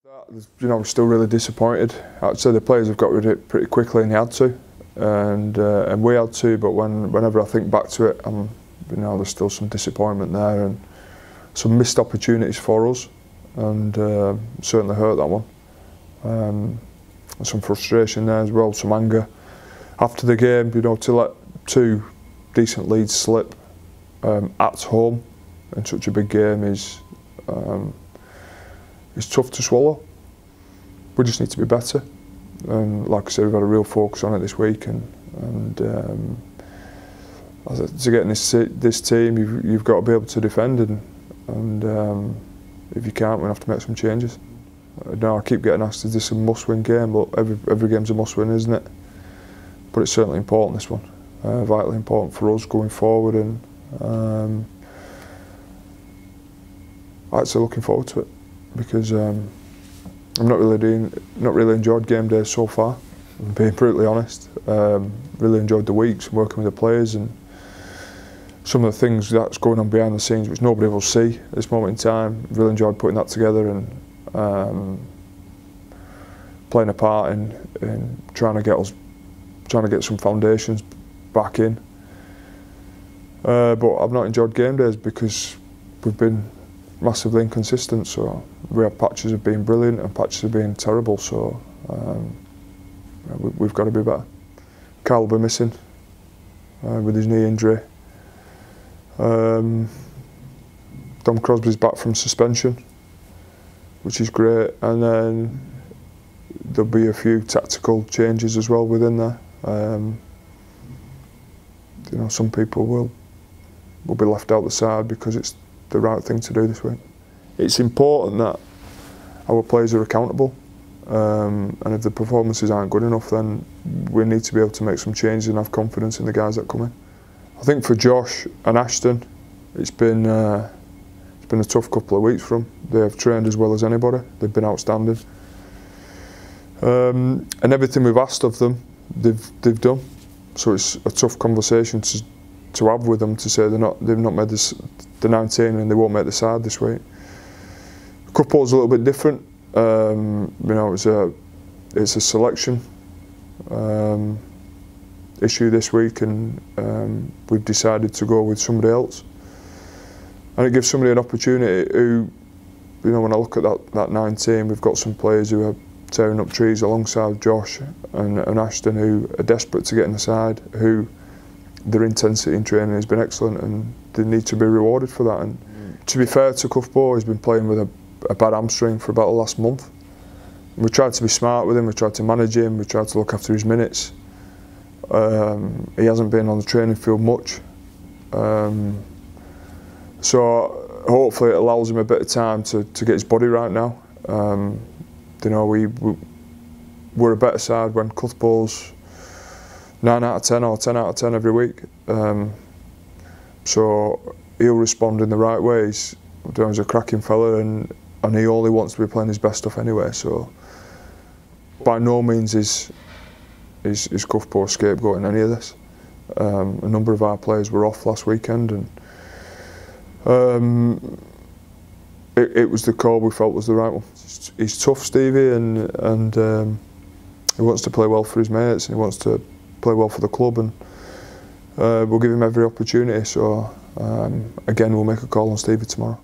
You know, I'm still really disappointed. I'd say the players have got rid of it pretty quickly, and they had to, and we had to. But whenever I think back to it, you know, there's still some disappointment there and some missed opportunities for us, and certainly hurt that one. And some frustration there as well, some anger after the game. You know, to let two decent leads slip at home in such a big game is tough to swallow. We just need to be better. And like I said, we've had a real focus on it this week, and to get in this team, you've got to be able to defend, and if you can't, we'll have to make some changes. Now I keep getting asked, is this a must-win game? Look, every game's a must-win, isn't it? But it's certainly important, this one. Vitally important for us going forward, and I'm actually looking forward to it, because I've not really enjoyed game days so far, being brutally honest. Really enjoyed the weeks working with the players, and some of the things that's going on behind the scenes which nobody will see at this moment in time. Really enjoyed putting that together and playing a part in trying to get some foundations back in. But I've not enjoyed game days because we've been massively inconsistent. So we have patches of being brilliant and patches of being terrible. So we've got to be better. Carl will be missing with his knee injury. Dom Crosby's back from suspension, which is great, and then there'll be a few tactical changes as well within there. You know, some people will be left out the side because it's the right thing to do this week. It's important that our players are accountable, and if the performances aren't good enough, then we need to be able to make some changes and have confidence in the guys that come in. I think for Josh and Ashton, it's been a tough couple of weeks for them. They have trained as well as anybody. They've been outstanding, and everything we've asked of them, they've done. So it's a tough conversation to have with them, to say they've not made the 19 and they won't make the side this week. Couple's a little bit different. You know, it's a selection issue this week, and we've decided to go with somebody else, and it gives somebody an opportunity who, you know, when I look at that 19, we've got some players who are tearing up trees alongside Josh and Ashton, who are desperate to get in the side, who their intensity in training has been excellent, and they need to be rewarded for that. And to be fair to Cuthbo, he's been playing with a bad hamstring for about the last month. We tried to be smart with him, we tried to manage him, we tried to look after his minutes. He hasn't been on the training field much, so hopefully it allows him a bit of time to get his body right now. You know, we're a better side when Cuthbo's 9 out of 10 or 10 out of 10 every week. So he'll respond in the right ways. He's a cracking fella, and he only wants to be playing his best stuff anyway. So by no means is Cuthbo scapegoating any of this. A number of our players were off last weekend, and it was the call we felt was the right one. He's tough, Stevie, and he wants to play well for his mates, and he wants to play well for the club, and we'll give him every opportunity. So again, we'll make a call on Stevie tomorrow.